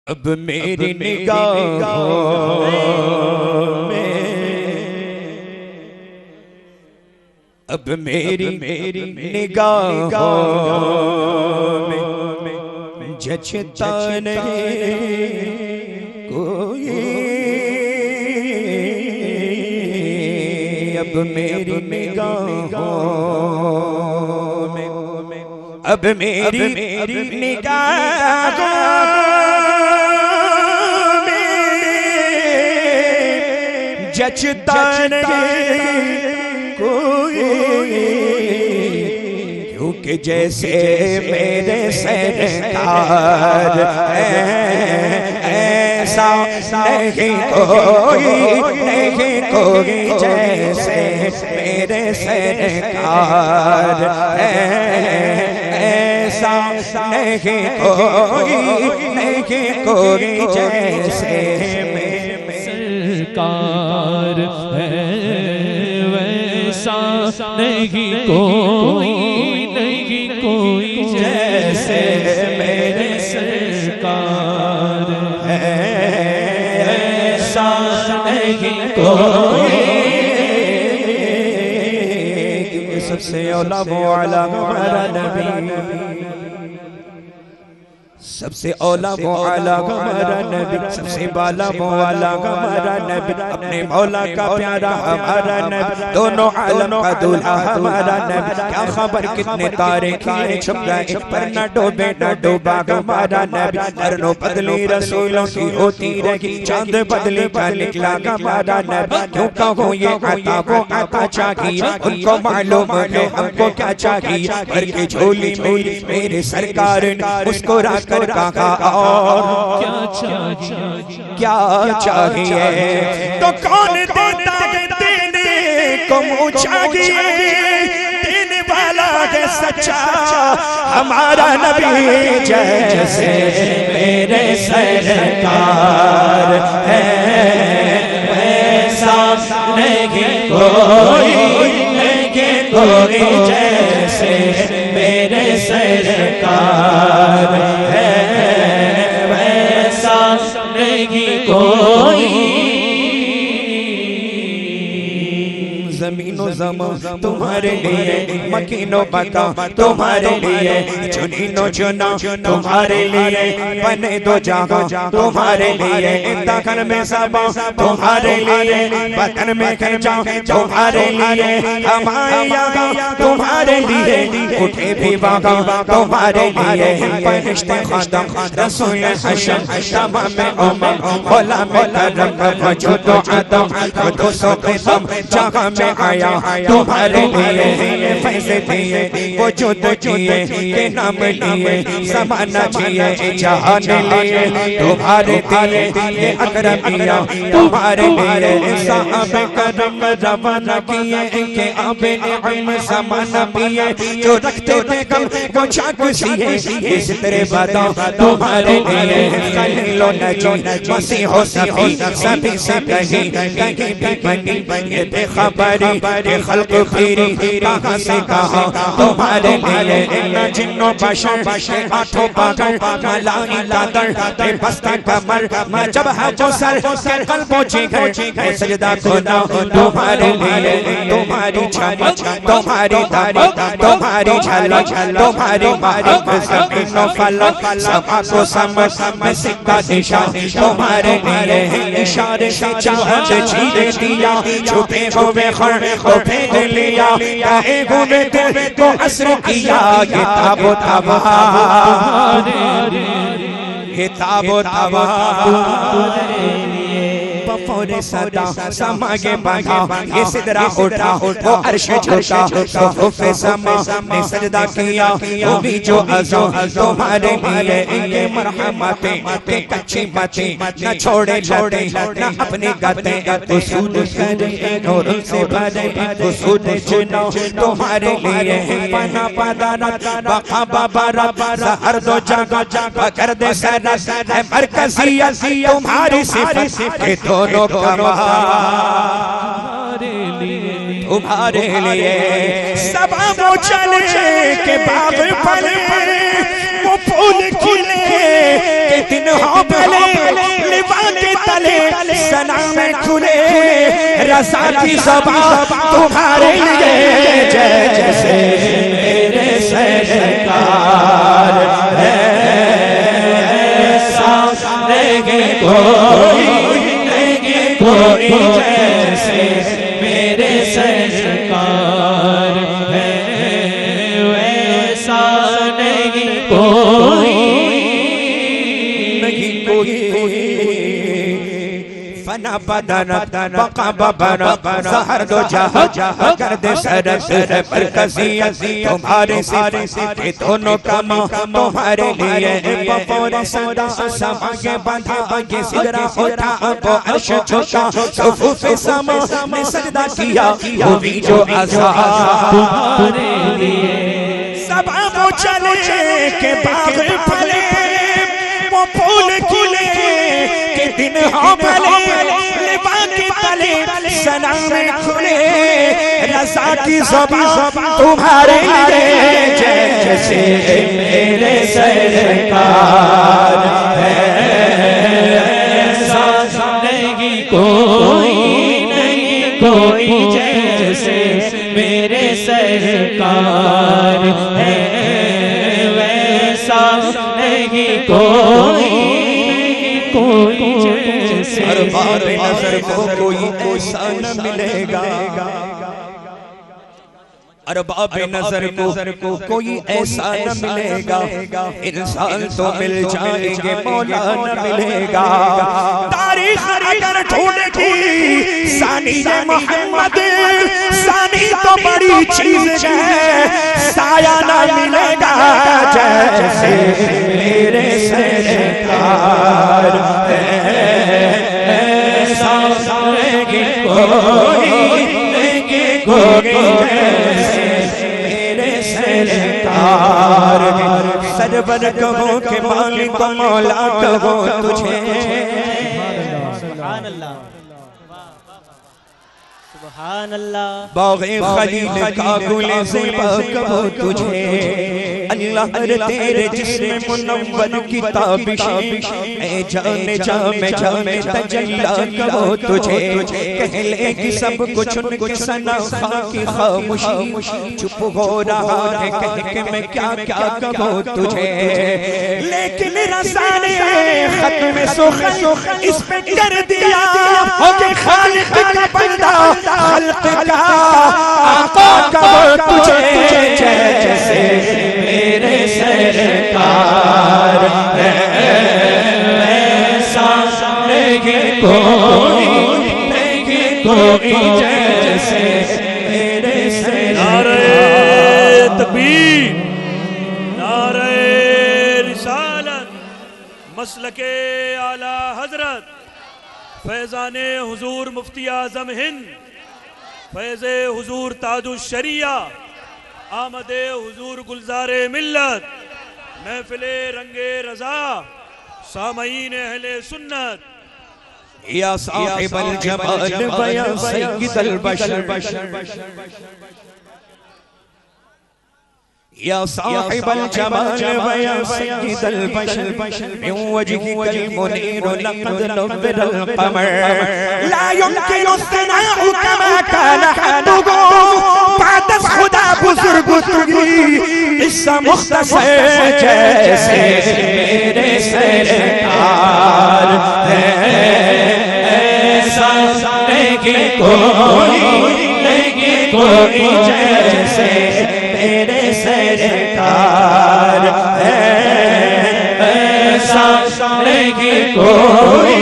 अब मेरी निगाहों में, अब मेरी निगाहों में जचता नहीं कोई। अब मेरी निगाहों में, अब मेरी निगाहों जचता नहीं कोई, क्योंकि जैसे मेरे सरकार ऐसा नहीं कोई, नहीं कोई जैसे मेरे सरकार ऐसा नहीं कोई, नहीं कोई जैसे सरकार है वैसा नहीं कोई, नहीं कोई जैसे मेरे सरकार है वैसा नहीं कोई। सबसे औला वो आला हमारा नबी, सबसे औला वो आला हमारा नबी, सबसे बाला वो आला हमारा नबी, अपने मौला का प्यारा हमारा नबी, दोनों आलम का दूल्हा हमारा नबी। क्या खबर कितने तारे खिले छुप गए, पर न डूबे न डूबा हमारा नबी। करनो बदली रसूलों की होती रही, चांद बदली का निकला हमारा नबी। क्यों कहो ये आता वो आता चाहिए, उनको मालूम है हमको क्या चाहिए। भर के झोली मेरी मेरे सरकार ने मुस्कुरा कर कहा और क्या चाहिए, क्या चाहिए। तो कौन देता है देने को मुँह चाहिए, देने वाला है सच्चा हमारा नबी। जैसे मेरे सरकार है वैसा नहीं कोई, नहीं कोई जैसे मेरे सरकार है वैसा नहीं कोई। ज़मीनो ज़मा तुम्हारे लिए, मकीनो बता तुम्हारे लिए, चुनीनो चुना तुम्हारे लिए, बने दो जहां तुम्हारे लिए। दखन में सबा तुम्हारे लिए, बतन में खर्चा तुम्हारे लिए, हमारे यहाँ तुम्हारे लिए, उठे भी वहाँ तुम्हारे लिए। फरिश्ते ख़ुदा रसूल हशर तमाम उम्मत मौला में करम वजूद अदम खुद सो क़िस्म जहाँ में आया तुम्हारे लिए। फैज़ दिए वजूद दिए के नाम लिए, ज़माना जिए जहान लिए तुम्हारे दिए। ये अकरमिया तुम्हारे लिए, साहब करम रवाना किए के आबे निअम ज़माना पिए। जो रखते थे कम वो चाक सिए, इस तेरे बादा तुम्हारे लिए। खलीलो नजी मसीहो सफी सभी से कहीं कहीं भी बनी, ये बेखबरी ये खल्क फिरी कहाँ से कहाँ तुम्हारे लिए। इन जिन्नो बशर के आठों पागल मलाई दादर ते बस्ता कमर जब है जो सर के कल्बों जिगर है सजदा खुदा तुम्हारे लिए। तुम्हारी झलक तुम्हारी तारीफ तुम्हारी झलक तुम्हारी मारिफ ज़मीनो फलक समा को समझ में सिक्का निशान तुम्हारे लिए। इशारे से चाहत छीन दिया, छुपे हुए खर को फेंक लिया, कहे हुए दिल को असर किया। ये ताबो ताबा ये ताबो ताबा बफोरे सदा समागे बाधा, ये सिदरा उठा वो अर्श झुका। सोफ़े समा ने सजदा किया, वो भी जो अज़ो तुम्हारे लिए। इनके मरहमतें के कच्ची बातें न छोड़े छोड़े न अपनी गातें, हुसूद करे नूर से भरे हुसूद चुनो तुम्हारे लिए। पना पदारा बका बाबारा ज़हर दो जगह पकड़ दे सरा है मरकज़ियत तुम्हारी सिफ़त के दोनों तुम्हारे लिए। सबा वो चले के बाग फले, वो फूल खिले के दिन हो भले, सना में खुले रज़ा की ज़बान तुम्हारे लिए जैसे मेरे सरकार है ऐसा नहीं कोई जैसे मेरे सरकार है वैसा नहीं कोई फना बदना बका बबना सहर दो जहां कर दे सरस बरकसियत तुम्हारे सारे के दोनों काम तुम्हारे लिए बपोरे सदा समा के बंधा के सिगरा होता तो अर्श झुका सुफूफ समा ने सजदा किया वो भी जो आज़ाद तुम्हारे लिए सब वो चले के बाग फले वो फूल खिले के दिन हो भले बाकी तले सना में खुले रज़ा की ज़बान तुम्हारे लिए जैसे मेरे सरकार है ऐसा नहीं कोई जैसे मेरे सरकार है वैसा नहीं कोई जैसे अरबाब नज़र को कोई ऐसा न मिलेगा अरबाब नज़र को कोई ऐसा न मिलेगा इंसान तो मिल जाएंगे मौला न मिलेगा तारीख अगर ढूंढेगी सानी मोहम्मद सानी तो बड़ी चीज है साया न मिलेगा जैसे मेरे सरकार ऐसा कोई सरकार सरवर कहो के मालिक मौला कहो तुझे सुभान अल्लाह बाग़े खलील का गुले ज़ेबा कहो तुझे अल्लाह तेरे जिस्म मुनव्वर की ताबिश ऐ जाने जा में तजल्ला कहो तुझे कह ले कि सब कुछ उनके सना की खामोशी चुप हो रहा है कह के मैं क्या क्या कहो तुझे लेकिन रज़ा ने खत्म सुखन इस पे कर दिया हो के खालिक का बंदा खल्क का आका कहो तुझे जैसे मेरे सरकार ऐसा नहीं कोई जैसे मेरे सरकार नारे तकबीर नारे रिसालत मसलके आला हजरत फैज़ाने हुजूर मुफ्ती आज़म हिंद फैज़े हुजूर ताजुश शरिया आमदे हुजूर गुलजारे मिल्लत महफिले रंगे रज़ा सामईन अहले सुन्नत या साहिबल जमाल बया सय्यदल बशर या साहिबल जमाल वया सय्यदल बशर मिन वजहिकल मुनीर लक़द नव्वरल क़मर ला युमकिनु सनाउ कमा कान हदुगु बाद खुदा बुजुर्ग तुगी इस्सा मुख्तसर जैसे मेरे सरकार है ऐसा नहीं कोई जैसे मेरे सरकार है ऐसा नहीं कोई